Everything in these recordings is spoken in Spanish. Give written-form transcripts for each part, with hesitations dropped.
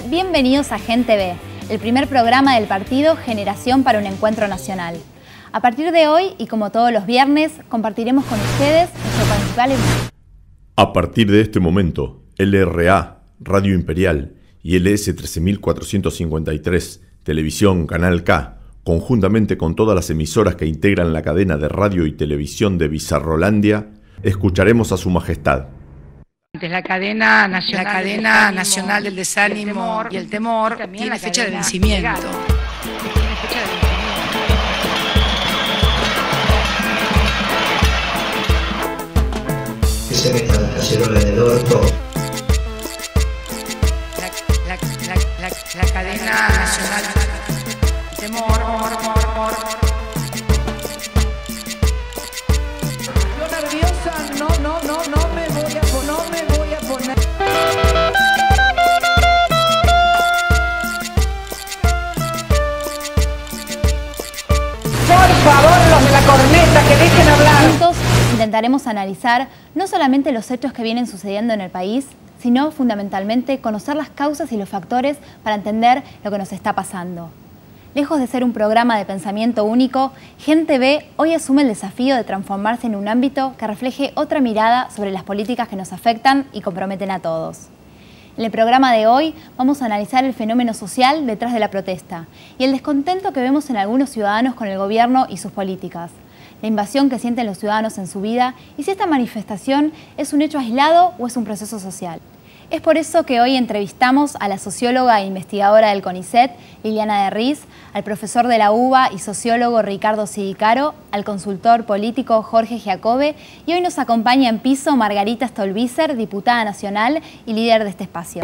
bienvenidos a Gente B, el primer programa del partido Generación para un Encuentro Nacional. A partir de hoy, y como todos los viernes, compartiremos con ustedes nuestro principal... A partir de este momento, LRA, Radio Imperial y LS 13453, Televisión Canal K, conjuntamente con todas las emisoras que integran la cadena de radio y televisión de Bizarrolandia, escucharemos a Su Majestad. La cadena nacional del desánimo y el temor tiene fecha de vencimiento. Que se meta la cacerola en el orto. La cadena nacional del temor. Yo nerviosa, no me voy a poner. Por favor, los de la corneta, que dejen hablar. Juntos intentaremos analizar no solamente los hechos que vienen sucediendo en el país, sino fundamentalmente conocer las causas y los factores para entender lo que nos está pasando. Lejos de ser un programa de pensamiento único, Gente B hoy asume el desafío de transformarse en un ámbito que refleje otra mirada sobre las políticas que nos afectan y comprometen a todos. En el programa de hoy vamos a analizar el fenómeno social detrás de la protesta y el descontento que vemos en algunos ciudadanos con el gobierno y sus políticas, la invasión que sienten los ciudadanos en su vida y si esta manifestación es un hecho aislado o es un proceso social. Es por eso que hoy entrevistamos a la socióloga e investigadora del CONICET, Liliana de Riz, al profesor de la UBA y sociólogo Ricardo Sidicaro, al consultor político Jorge Giacobbe y hoy nos acompaña en piso Margarita Stolbizer, diputada nacional y líder de este espacio.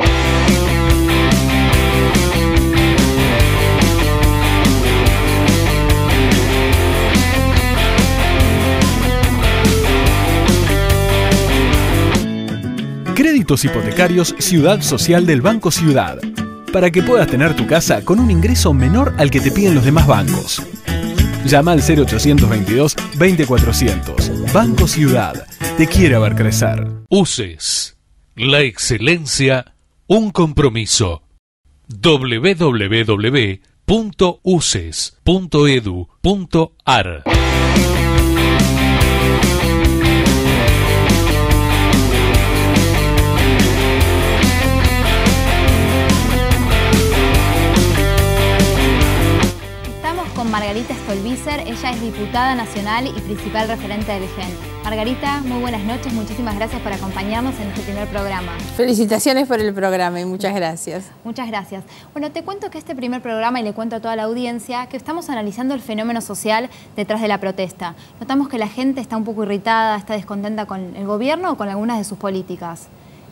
Créditos hipotecarios Ciudad Social del Banco Ciudad, para que puedas tener tu casa con un ingreso menor al que te piden los demás bancos. Llama al 0822 20400. Banco Ciudad, te quiere ver crecer. UCES, la excelencia, un compromiso. www.uces.edu.ar. Margarita Stolbizer, ella es diputada nacional y principal referente del GEN. Margarita, muy buenas noches, muchísimas gracias por acompañarnos en este primer programa. Felicitaciones por el programa y muchas gracias. Muchas gracias. Bueno, te cuento que este primer programa, y le cuento a toda la audiencia, que estamos analizando el fenómeno social detrás de la protesta. Notamos que la gente está un poco irritada, está descontenta con el gobierno o con algunas de sus políticas.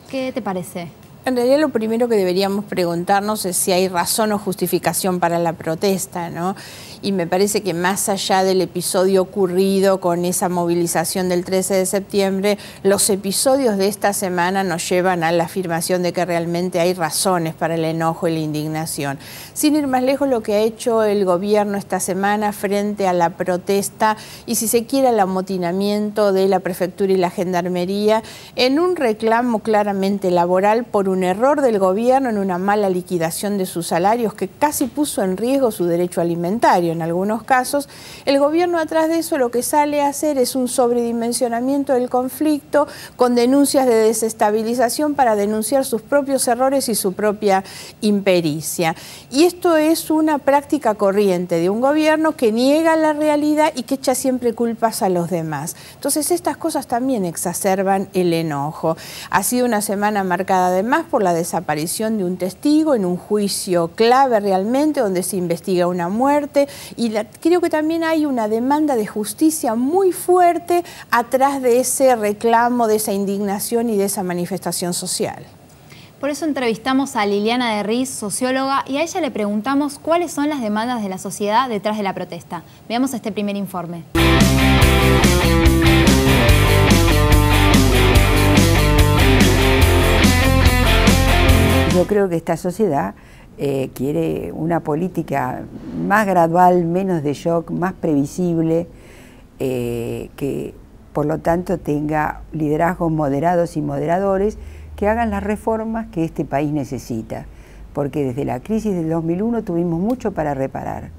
¿Qué te parece? En realidad lo primero que deberíamos preguntarnos es si hay razón o justificación para la protesta, ¿no? Y me parece que más allá del episodio ocurrido con esa movilización del 13 de septiembre, los episodios de esta semana nos llevan a la afirmación de que realmente hay razones para el enojo y la indignación. Sin ir más lejos, lo que ha hecho el gobierno esta semana frente a la protesta y, si se quiere, al amotinamiento de la prefectura y la gendarmería en un reclamo claramente laboral por un error del gobierno en una mala liquidación de sus salarios que casi puso en riesgo su derecho alimentario. En algunos casos, el gobierno atrás de eso lo que sale a hacer es un sobredimensionamiento del conflicto con denuncias de desestabilización para denunciar sus propios errores y su propia impericia. Y esto es una práctica corriente de un gobierno que niega la realidad y que echa siempre culpas a los demás. Entonces estas cosas también exacerban el enojo. Ha sido una semana marcada además por la desaparición de un testigo en un juicio clave realmente, donde se investiga una muerte, y creo que también hay una demanda de justicia muy fuerte atrás de ese reclamo, de esa indignación y de esa manifestación social. Por eso entrevistamos a Liliana de Riz, socióloga, y a ella le preguntamos cuáles son las demandas de la sociedad detrás de la protesta. Veamos este primer informe. Yo creo que esta sociedad quiere una política más gradual, menos de shock, más previsible, que por lo tanto tenga liderazgos moderados y moderadores que hagan las reformas que este país necesita. porque desde la crisis del 2001 tuvimos mucho para reparar.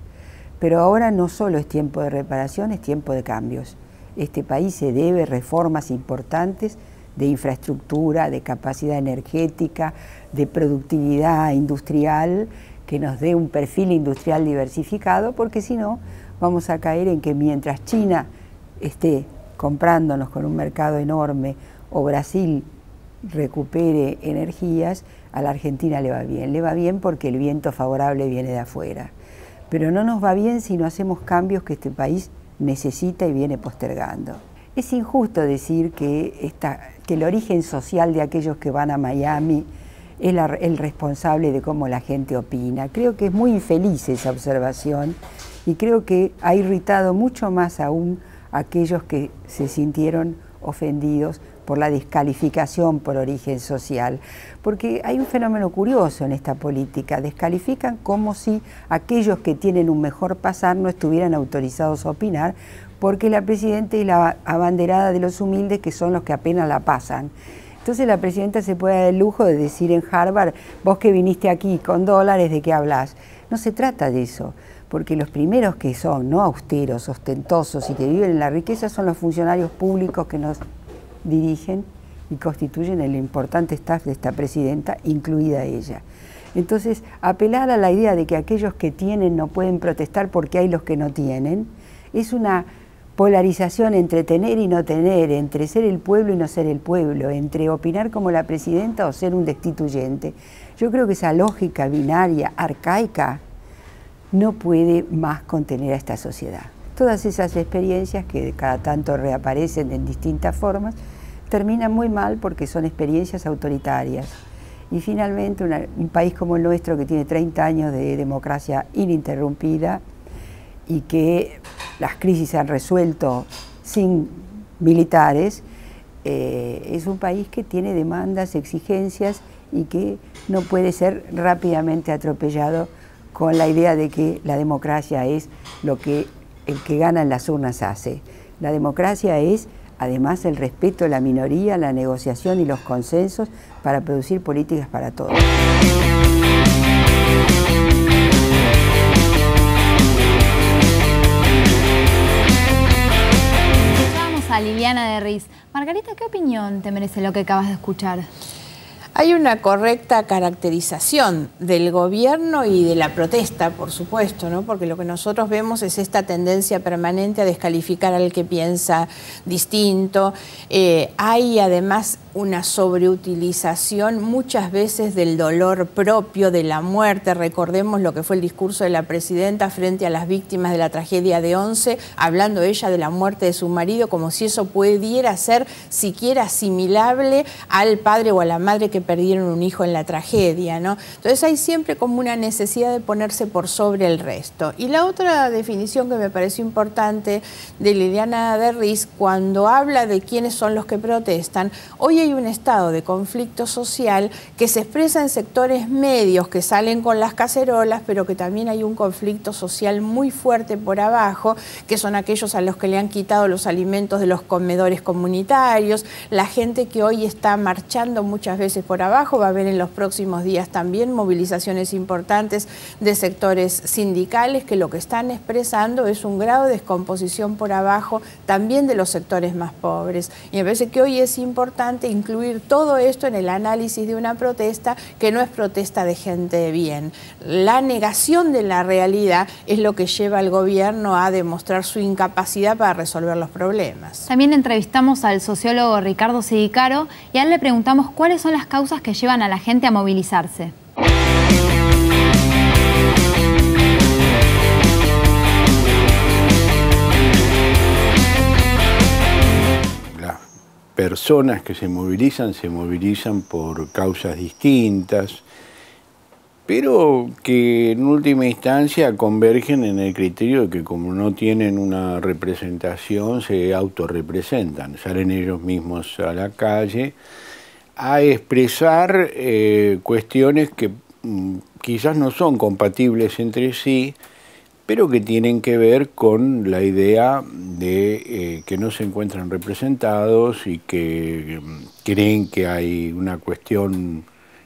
Pero ahora no solo es tiempo de reparación, es tiempo de cambios. Este país se debe reformas importantes de infraestructura, de capacidad energética, de productividad industrial, que nos dé un perfil industrial diversificado, porque si no vamos a caer en que mientras China esté comprándonos con un mercado enorme o Brasil recupere energías, a la Argentina le va bien porque el viento favorable viene de afuera. Pero no nos va bien si no hacemos cambios que este país necesita y viene postergando. Es injusto decir que el origen social de aquellos que van a Miami es el responsable de cómo la gente opina. Creo que es muy infeliz esa observación y creo que ha irritado mucho más aún a aquellos que se sintieron ofendidos por la descalificación por origen social, porque hay un fenómeno curioso en esta política: descalifican como si aquellos que tienen un mejor pasar no estuvieran autorizados a opinar, porque la presidenta es la abanderada de los humildes, que son los que apenas la pasan. Entonces la presidenta se puede dar el lujo de decir en Harvard: vos que viniste aquí con dólares, ¿de qué hablas? No se trata de eso, porque los primeros que son no austeros, ostentosos y que viven en la riqueza son los funcionarios públicos que nos dirigen y constituyen el importante staff de esta presidenta, incluida ella. Entonces, apelar a la idea de que aquellos que tienen no pueden protestar porque hay los que no tienen, es una polarización entre tener y no tener, entre ser el pueblo y no ser el pueblo, entre opinar como la presidenta o ser un destituyente. Yo creo que esa lógica binaria, arcaica, no puede más contener a esta sociedad. Todas esas experiencias que cada tanto reaparecen en distintas formas terminan muy mal porque son experiencias autoritarias. Y finalmente un país como el nuestro, que tiene 30 años de democracia ininterrumpida y que las crisis se han resuelto sin militares, es un país que tiene demandas, exigencias y que no puede ser rápidamente atropellado con la idea de que la democracia es lo que el que gana en las urnas hace. La democracia es, además, el respeto a la minoría, la negociación y los consensos para producir políticas para todos. Escuchamos a Liliana de Riz. Margarita, ¿qué opinión te merece lo que acabas de escuchar? Hay una correcta caracterización del gobierno y de la protesta, por supuesto, ¿no? Porque lo que nosotros vemos es esta tendencia permanente a descalificar al que piensa distinto. Hay además una sobreutilización muchas veces del dolor propio, de la muerte. Recordemos lo que fue el discurso de la presidenta frente a las víctimas de la tragedia de Once, hablando ella de la muerte de su marido como si eso pudiera ser siquiera asimilable al padre o a la madre que perdieron un hijo en la tragedia, ¿no? Entonces hay siempre como una necesidad de ponerse por sobre el resto. Y la otra definición que me pareció importante de Liliana de Riz, cuando habla de quiénes son los que protestan, hoy hay un estado de conflicto social que se expresa en sectores medios que salen con las cacerolas, pero que también hay un conflicto social muy fuerte por abajo, que son aquellos a los que le han quitado los alimentos de los comedores comunitarios, la gente que hoy está marchando muchas veces por abajo. Va a haber en los próximos días también movilizaciones importantes de sectores sindicales que lo que están expresando es un grado de descomposición por abajo también de los sectores más pobres. Y me parece que hoy es importante incluir todo esto en el análisis de una protesta que no es protesta de gente de bien. La negación de la realidad es lo que lleva al gobierno a demostrar su incapacidad para resolver los problemas. También entrevistamos al sociólogo Ricardo Sidicaro y a él le preguntamos cuáles son las causas que llevan a la gente a movilizarse. Las personas que se movilizan por causas distintas, pero que en última instancia convergen en el criterio de que como no tienen una representación, se autorrepresentan, salen ellos mismos a la calle a expresar cuestiones que quizás no son compatibles entre sí, pero que tienen que ver con la idea de que no se encuentran representados y que creen que hay una cuestión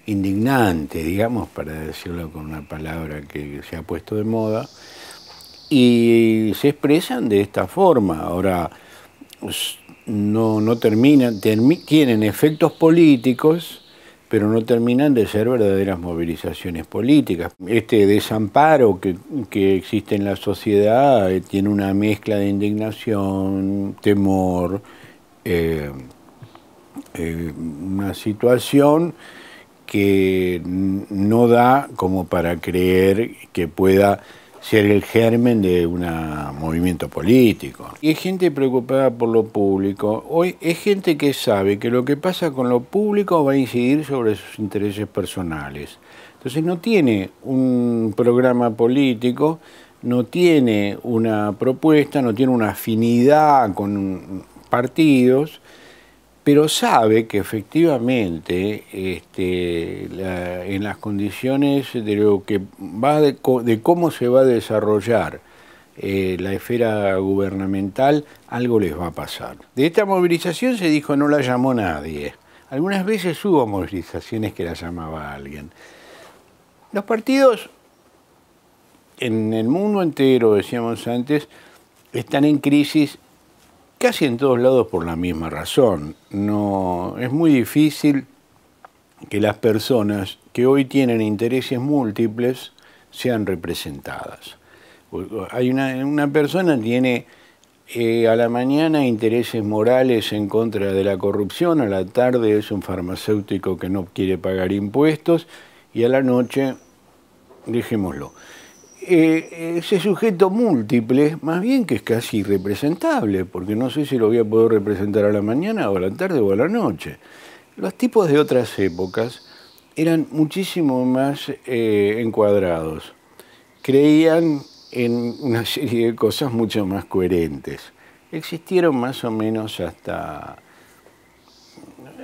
indignante, digamos, para decirlo con una palabra que se ha puesto de moda, y se expresan de esta forma. Ahora, no terminan, tienen efectos políticos, pero no terminan de ser verdaderas movilizaciones políticas. Este desamparo que existe en la sociedad tiene una mezcla de indignación, temor, una situación que no da como para creer que pueda ser el germen de un movimiento político. Y hay gente preocupada por lo público. Hoy es gente que sabe que lo que pasa con lo público va a incidir sobre sus intereses personales. Entonces no tiene un programa político, no tiene una propuesta, no tiene una afinidad con partidos, pero sabe que efectivamente en las condiciones de lo que va de cómo se va a desarrollar la esfera gubernamental, algo les va a pasar. De esta movilización se dijo no la llamó nadie. Algunas veces hubo movilizaciones que la llamaba alguien. Los partidos en el mundo entero, decíamos antes, están en crisis casi en todos lados por la misma razón. No, es muy difícil que las personas que hoy tienen intereses múltiples sean representadas. Hay una persona tiene a la mañana intereses morales en contra de la corrupción, a la tarde es un farmacéutico que no quiere pagar impuestos y a la noche, dejémoslo. Ese sujeto múltiple, más bien que es casi irrepresentable, porque no sé si lo voy a poder representar a la mañana o a la tarde o a la noche. Los tipos de otras épocas eran muchísimo más encuadrados, creían en una serie de cosas mucho más coherentes. Existieron más o menos hasta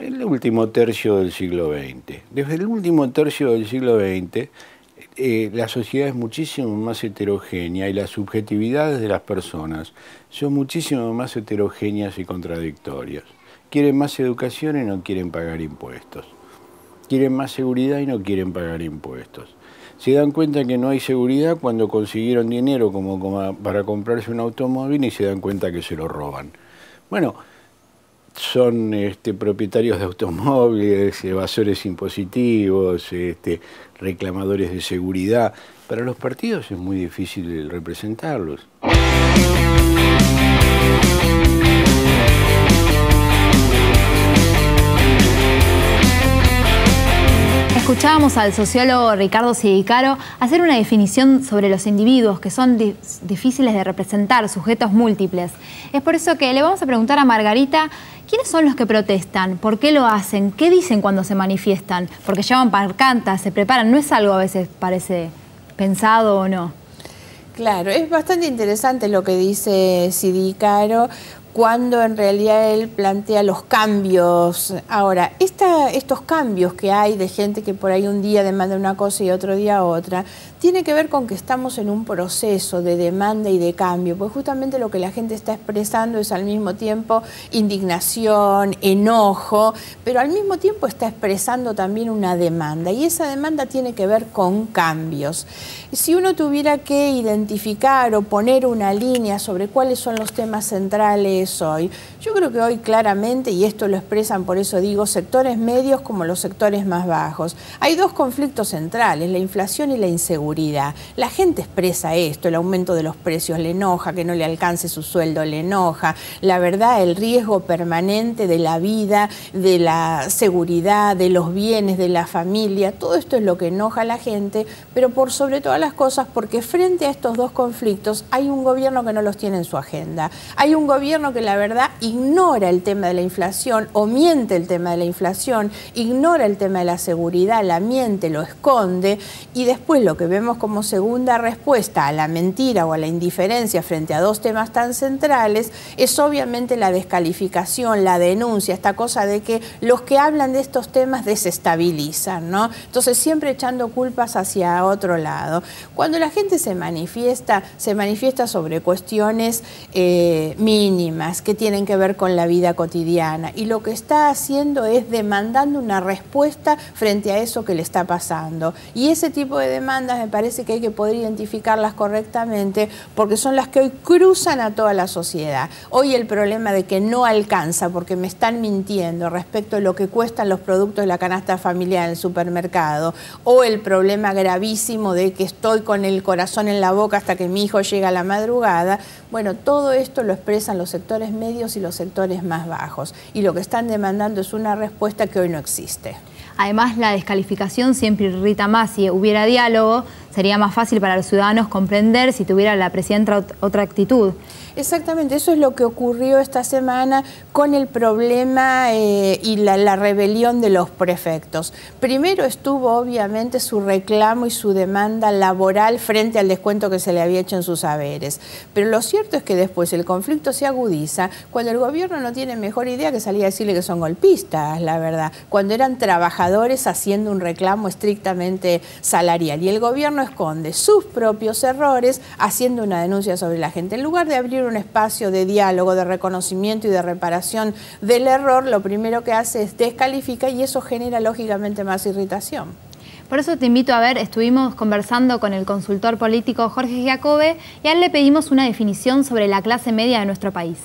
el último tercio del siglo XX. Desde el último tercio del siglo XX, la sociedad es muchísimo más heterogénea y las subjetividades de las personas son muchísimo más heterogéneas y contradictorias. Quieren más educación y no quieren pagar impuestos. Quieren más seguridad y no quieren pagar impuestos. Se dan cuenta que no hay seguridad cuando consiguieron dinero como para comprarse un automóvil y se dan cuenta que se lo roban. Bueno, son propietarios de automóviles, evasores impositivos, reclamadores de seguridad. Para los partidos es muy difícil representarlos. Escuchábamos al sociólogo Ricardo Sidicaro hacer una definición sobre los individuos que son difíciles de representar, sujetos múltiples. Es por eso que le vamos a preguntar a Margarita, ¿quiénes son los que protestan? ¿Por qué lo hacen? ¿Qué dicen cuando se manifiestan? Porque llevan pancartas, se preparan, no es algo a veces parece pensado o no. Claro, es bastante interesante lo que dice Sidicaro, cuando en realidad él plantea los cambios. Ahora, estos cambios que hay de gente que por ahí un día demanda una cosa y otro día otra, tiene que ver con que estamos en un proceso de demanda y de cambio, pues justamente lo que la gente está expresando es al mismo tiempo indignación, enojo, pero al mismo tiempo está expresando también una demanda, y esa demanda tiene que ver con cambios. Si uno tuviera que identificar o poner una línea sobre cuáles son los temas centrales hoy, yo creo que hoy claramente, y esto lo expresan, por eso digo, sectores medios como los sectores más bajos, hay dos conflictos centrales, la inflación y la inseguridad. La gente expresa esto, el aumento de los precios le enoja, que no le alcance su sueldo le enoja, la verdad, el riesgo permanente de la vida, de la seguridad, de los bienes, de la familia, todo esto es lo que enoja a la gente, pero por sobre todas las cosas, porque frente a estos dos conflictos hay un gobierno que no los tiene en su agenda, hay un gobierno que la verdad ignora el tema de la inflación o miente el tema de la inflación, ignora el tema de la seguridad, la miente, lo esconde, y después lo que vemos como segunda respuesta a la mentira o a la indiferencia frente a dos temas tan centrales es obviamente la descalificación, la denuncia, esta cosa de que los que hablan de estos temas desestabilizan, ¿no? Entonces siempre echando culpas hacia otro lado. Cuando la gente se manifiesta sobre cuestiones mínimas, problemas que tienen que ver con la vida cotidiana, y lo que está haciendo es demandando una respuesta frente a eso que le está pasando. Y ese tipo de demandas me parece que hay que poder identificarlas correctamente, porque son las que hoy cruzan a toda la sociedad. Hoy el problema de que no alcanza porque me están mintiendo respecto a lo que cuestan los productos de la canasta familiar en el supermercado, o el problema gravísimo de que estoy con el corazón en la boca hasta que mi hijo llega a la madrugada. Bueno, todo esto lo expresan los sectores medios y los sectores más bajos, y lo que están demandando es una respuesta que hoy no existe. Además, la descalificación siempre irrita más. Si hubiera diálogo, sería más fácil para los ciudadanos comprender si tuviera la presidenta otra actitud. Exactamente, eso es lo que ocurrió esta semana con el problema y la rebelión de los prefectos. Primero estuvo obviamente su reclamo y su demanda laboral frente al descuento que se le había hecho en sus haberes. Pero lo cierto es que después el conflicto se agudiza cuando el gobierno no tiene mejor idea que salir a decirle que son golpistas, la verdad, cuando eran trabajadores haciendo un reclamo estrictamente salarial. Y el gobierno esconde sus propios errores haciendo una denuncia sobre la gente. En lugar de abrir un espacio de diálogo, de reconocimiento y de reparación del error, lo primero que hace es descalificar, y eso genera lógicamente más irritación. Por eso te invito a ver, estuvimos conversando con el consultor político Jorge Giacobbe y a él le pedimos una definición sobre la clase media de nuestro país.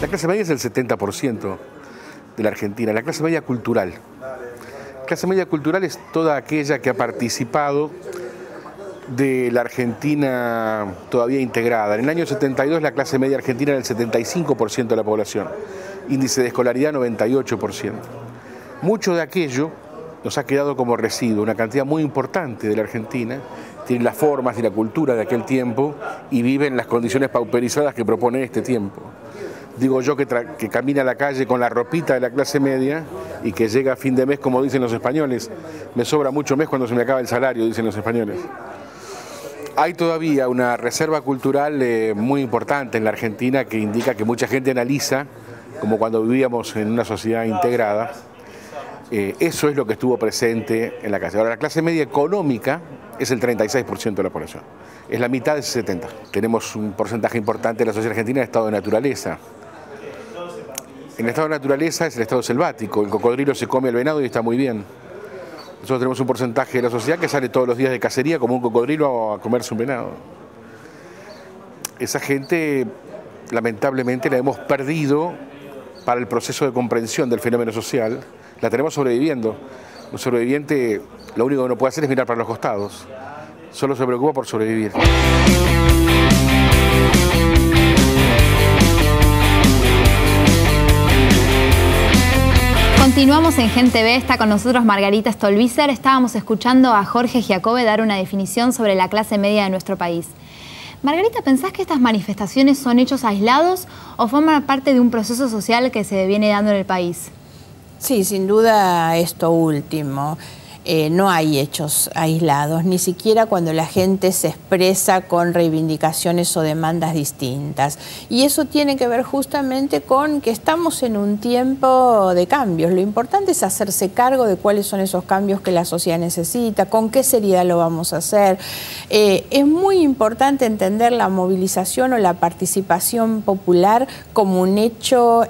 La clase media es el 70% de la Argentina, la clase media cultural. La clase media cultural es toda aquella que ha participado de la Argentina todavía integrada. En el año 72 la clase media argentina era el 75% de la población, índice de escolaridad 98%. Mucho de aquello nos ha quedado como residuo, una cantidad muy importante de la Argentina tiene las formas y la cultura de aquel tiempo y vive en las condiciones pauperizadas que propone este tiempo. Digo yo que camina a la calle con la ropita de la clase media y que llega a fin de mes, como dicen los españoles. Me sobra mucho mes cuando se me acaba el salario, dicen los españoles. Hay todavía una reserva cultural muy importante en la Argentina que indica que mucha gente analiza, como cuando vivíamos en una sociedad integrada. Eso es lo que estuvo presente en la calle. Ahora, la clase media económica es el 36% de la población. Es la mitad de ese 70%. Tenemos un porcentaje importante de la sociedad argentina en estado de naturaleza. En el estado de naturaleza es el estado selvático, el cocodrilo se come al venado y está muy bien. Nosotros tenemos un porcentaje de la sociedad que sale todos los días de cacería como un cocodrilo a comerse un venado. Esa gente, lamentablemente, la hemos perdido para el proceso de comprensión del fenómeno social. La tenemos sobreviviendo. Un sobreviviente lo único que no puede hacer es mirar para los costados. Solo se preocupa por sobrevivir. Continuamos en Gen TV, está con nosotros Margarita Stolbizer. Estábamos escuchando a Jorge Giacobbe dar una definición sobre la clase media de nuestro país. Margarita, ¿pensás que estas manifestaciones son hechos aislados o forman parte de un proceso social que se viene dando en el país? Sí, sin duda esto último. No hay hechos aislados, ni siquiera cuando la gente se expresa con reivindicaciones o demandas distintas. Y eso tiene que ver justamente con que estamos en un tiempo de cambios. Lo importante es hacerse cargo de cuáles son esos cambios que la sociedad necesita, con qué seriedad lo vamos a hacer. Es muy importante entender la movilización o la participación popular como un hecho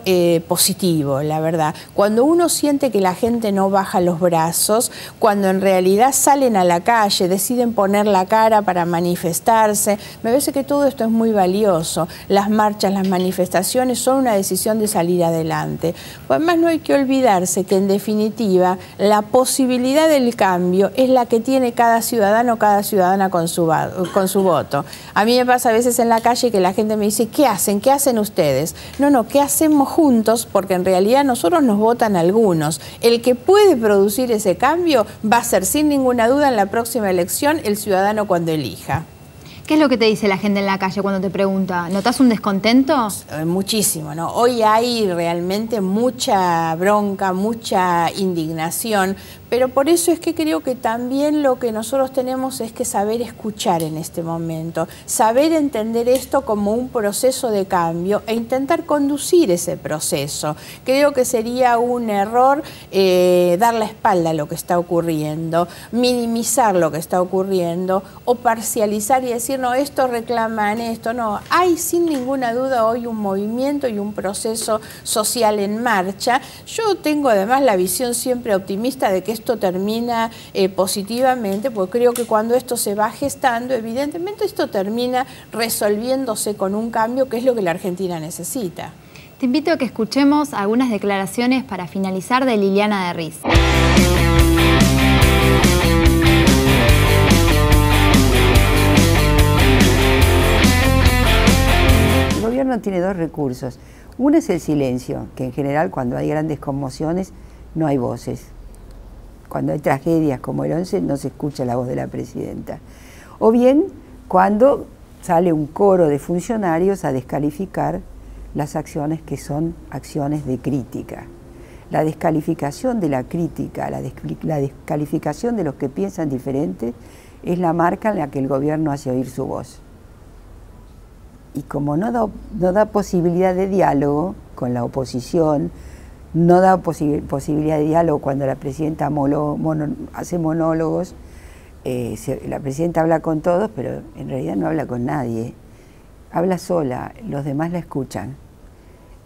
positivo, la verdad. Cuando uno siente que la gente no baja los brazos, cuando en realidad salen a la calle, deciden poner la cara para manifestarse, me parece que todo esto es muy valioso. Las marchas, las manifestaciones son una decisión de salir adelante. Además, no hay que olvidarse que en definitiva la posibilidad del cambio es la que tiene cada ciudadano o cada ciudadana con su voto. A mí me pasa a veces en la calle que la gente me dice, ¿qué hacen? ¿Qué hacen ustedes? No, ¿qué hacemos juntos? Porque en realidad nosotros nos votan algunos. El que puede producir ese cambio va a ser sin ninguna duda en la próxima elección el ciudadano cuando elija. ¿Qué es lo que te dice la gente en la calle cuando te pregunta? ¿Notás un descontento? Muchísimo, ¿no? Hoy hay realmente mucha bronca, mucha indignación, Pero por eso es que creo que también lo que nosotros tenemos es que saber escuchar en este momento, saber entender esto como un proceso de cambio e intentar conducir ese proceso. Creo que sería un error dar la espalda a lo que está ocurriendo, minimizar lo que está ocurriendo o parcializar y decir, no, esto reclaman esto. No, hay sin ninguna duda hoy un movimiento y un proceso social en marcha. Yo tengo además la visión siempre optimista de que esto termina positivamente, porque creo que cuando esto se va gestando, evidentemente esto termina resolviéndose con un cambio que es lo que la Argentina necesita. Te invito a que escuchemos algunas declaraciones para finalizar de Liliana de Riz. El gobierno tiene dos recursos. Uno es el silencio, que en general cuando hay grandes conmociones no hay voces. Cuando hay tragedias como el 11 no se escucha la voz de la presidenta. O bien cuando sale un coro de funcionarios a descalificar las acciones que son acciones de crítica. La descalificación de la crítica, la descalificación de los que piensan diferente es la marca en la que el gobierno hace oír su voz. Y como no da posibilidad de diálogo con la oposición, no da posibilidad de diálogo cuando la presidenta hace monólogos, la presidenta habla con todos, pero en realidad no habla con nadie. Habla sola, los demás la escuchan.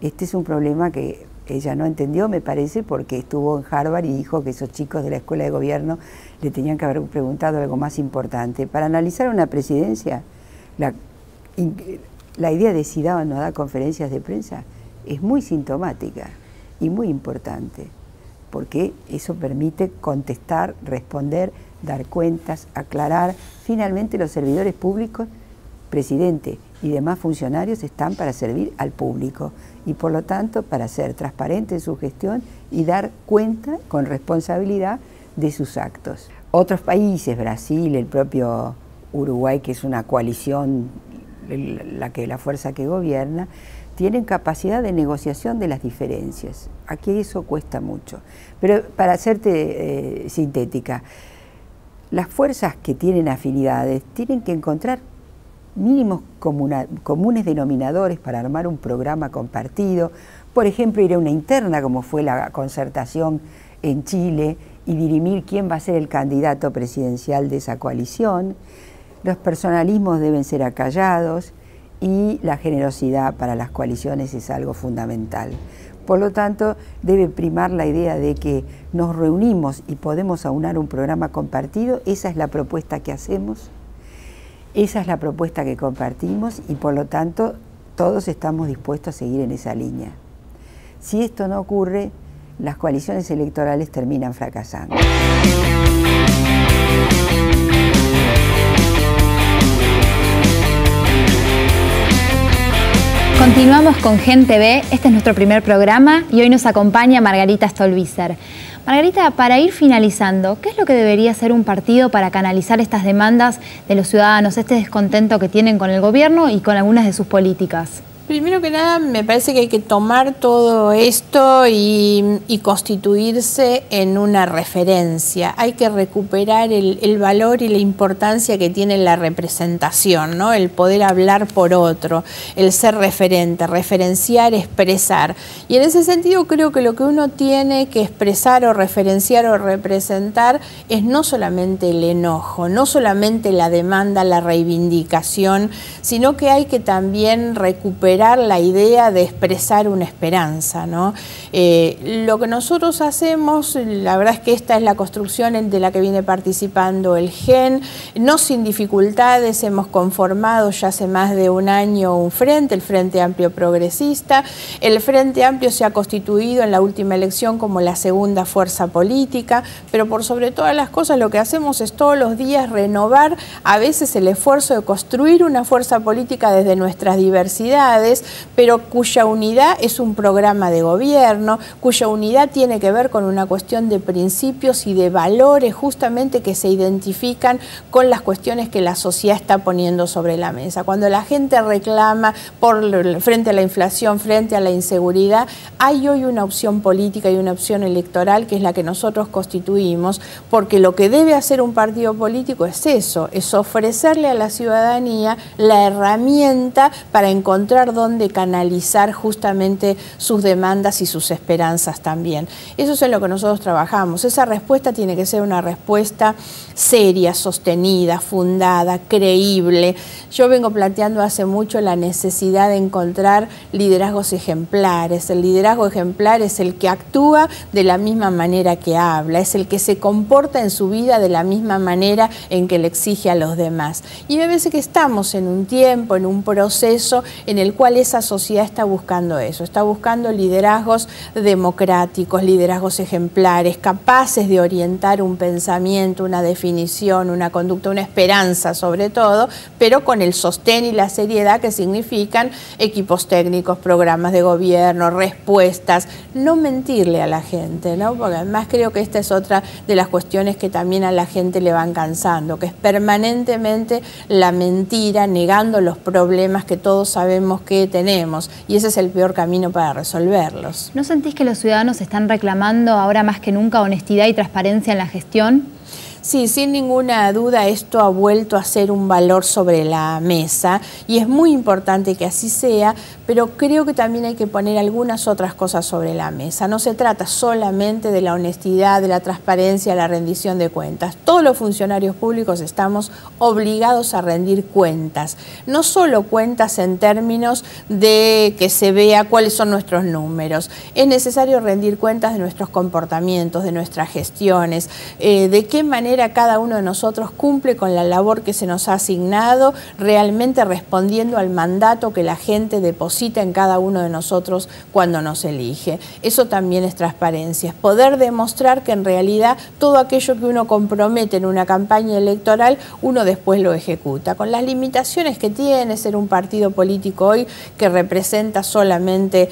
Este es un problema que ella no entendió, me parece, porque estuvo en Harvard y dijo que esos chicos de la escuela de gobierno le tenían que haber preguntado algo más importante. Para analizar una presidencia, la idea de si da o no da conferencias de prensa es muy sintomática y muy importante, porque eso permite contestar, responder, dar cuentas, aclarar. Finalmente los servidores públicos, presidente y demás funcionarios, están para servir al público y por lo tanto para ser transparente en su gestión y dar cuenta con responsabilidad de sus actos. Otros países, Brasil, el propio Uruguay, que es una coalición, la fuerza que gobierna, tienen capacidad de negociación de las diferencias. Aquí eso cuesta mucho. Pero para hacerte sintética, las fuerzas que tienen afinidades tienen que encontrar mínimos comunes denominadores para armar un programa compartido. Por ejemplo, ir a una interna, como fue la concertación en Chile, y dirimir quién va a ser el candidato presidencial de esa coalición. Los personalismos deben ser acallados y la generosidad para las coaliciones es algo fundamental. Por lo tanto, debe primar la idea de que nos reunimos y podemos aunar un programa compartido. Esa es la propuesta que hacemos, esa es la propuesta que compartimos y por lo tanto todos estamos dispuestos a seguir en esa línea. Si esto no ocurre, las coaliciones electorales terminan fracasando. Continuamos con Gen TV, este es nuestro primer programa y hoy nos acompaña Margarita Stolbizer. Margarita, para ir finalizando, ¿qué es lo que debería hacer un partido para canalizar estas demandas de los ciudadanos, este descontento que tienen con el gobierno y con algunas de sus políticas? Primero que nada, me parece que hay que tomar todo esto y constituirse en una referencia. Hay que recuperar el valor y la importancia que tiene la representación, ¿no? El poder hablar por otro, el ser referente, referenciar, expresar. Y en ese sentido creo que lo que uno tiene que expresar o referenciar o representar es no solamente el enojo, no solamente la demanda, la reivindicación, sino que hay que también recuperar la idea de expresar una esperanza, ¿no? Lo que nosotros hacemos, la verdad es que esta es la construcción de la que viene participando el GEN, no sin dificultades hemos conformado ya hace más de un año un frente, el Frente Amplio Progresista. El Frente Amplio se ha constituido en la última elección como la segunda fuerza política, pero por sobre todas las cosas lo que hacemos es todos los días renovar a veces el esfuerzo de construir una fuerza política desde nuestras diversidades, ciudades, pero cuya unidad es un programa de gobierno, cuya unidad tiene que ver con una cuestión de principios y de valores justamente que se identifican con las cuestiones que la sociedad está poniendo sobre la mesa. Cuando la gente reclama frente a la inflación, frente a la inseguridad, hay hoy una opción política y una opción electoral que es la que nosotros constituimos, porque lo que debe hacer un partido político es eso, es ofrecerle a la ciudadanía la herramienta para encontrar dónde canalizar justamente sus demandas y sus esperanzas también. Eso es en lo que nosotros trabajamos. Esa respuesta tiene que ser una respuesta seria, sostenida, fundada, creíble. Yo vengo planteando hace mucho la necesidad de encontrar liderazgos ejemplares. El liderazgo ejemplar es el que actúa de la misma manera que habla, es el que se comporta en su vida de la misma manera en que le exige a los demás. Y me parece que estamos en un tiempo, en un proceso en el cual esa sociedad está buscando eso, está buscando liderazgos democráticos, liderazgos ejemplares, capaces de orientar un pensamiento, una definición, una conducta, una esperanza sobre todo, pero con el sostén y la seriedad que significan equipos técnicos, programas de gobierno, respuestas, no mentirle a la gente, ¿no? Porque además creo que esta es otra de las cuestiones que también a la gente le van cansando, que es permanentemente la mentira, negando los problemas que todos sabemos que tenemos, y ese es el peor camino para resolverlos. ¿No sentís que los ciudadanos están reclamando ahora más que nunca honestidad y transparencia en la gestión? Sí, sin ninguna duda esto ha vuelto a ser un valor sobre la mesa y es muy importante que así sea, pero creo que también hay que poner algunas otras cosas sobre la mesa. No se trata solamente de la honestidad, de la transparencia, la rendición de cuentas. Todos los funcionarios públicos estamos obligados a rendir cuentas, no solo cuentas en términos de que se vea cuáles son nuestros números. Es necesario rendir cuentas de nuestros comportamientos, de nuestras gestiones, de qué manera cada uno de nosotros cumple con la labor que se nos ha asignado, realmente respondiendo al mandato que la gente deposita en cada uno de nosotros cuando nos elige. Eso también es transparencia, es poder demostrar que en realidad todo aquello que uno compromete en una campaña electoral, uno después lo ejecuta, con las limitaciones que tiene ser un partido político hoy que representa solamente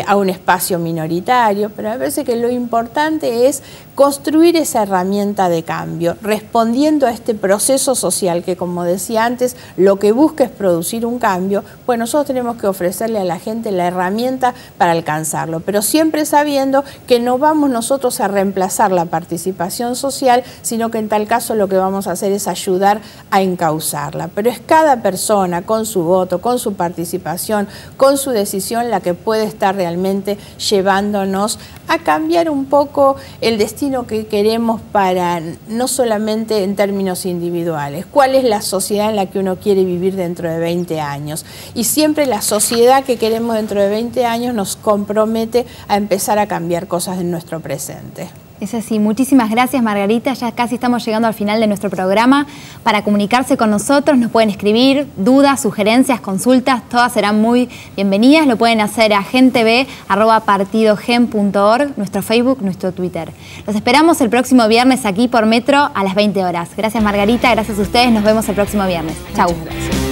a un espacio minoritario, pero me parece que lo importante es construir esa herramienta de cambio, respondiendo a este proceso social que, como decía antes, lo que busca es producir un cambio, pues nosotros tenemos que ofrecerle a la gente la herramienta para alcanzarlo, pero siempre sabiendo que no vamos nosotros a reemplazar la participación social, sino que en tal caso lo que vamos a hacer es ayudar a encauzarla. Pero es cada persona con su voto, con su participación, con su decisión la que puede estar realmente llevándonos a cambiar un poco el destino que queremos para no solamente en términos individuales, cuál es la sociedad en la que uno quiere vivir dentro de 20 años. Y siempre la sociedad que queremos dentro de 20 años nos compromete a empezar a cambiar cosas en nuestro presente. Es así. Muchísimas gracias, Margarita. Ya casi estamos llegando al final de nuestro programa. Para comunicarse con nosotros nos pueden escribir dudas, sugerencias, consultas, todas serán muy bienvenidas. Lo pueden hacer a gentv@partidogen.org, nuestro Facebook, nuestro Twitter. Los esperamos el próximo viernes aquí por Metro a las 20 horas. Gracias, Margarita. Gracias a ustedes. Nos vemos el próximo viernes. Chau. Muchas gracias.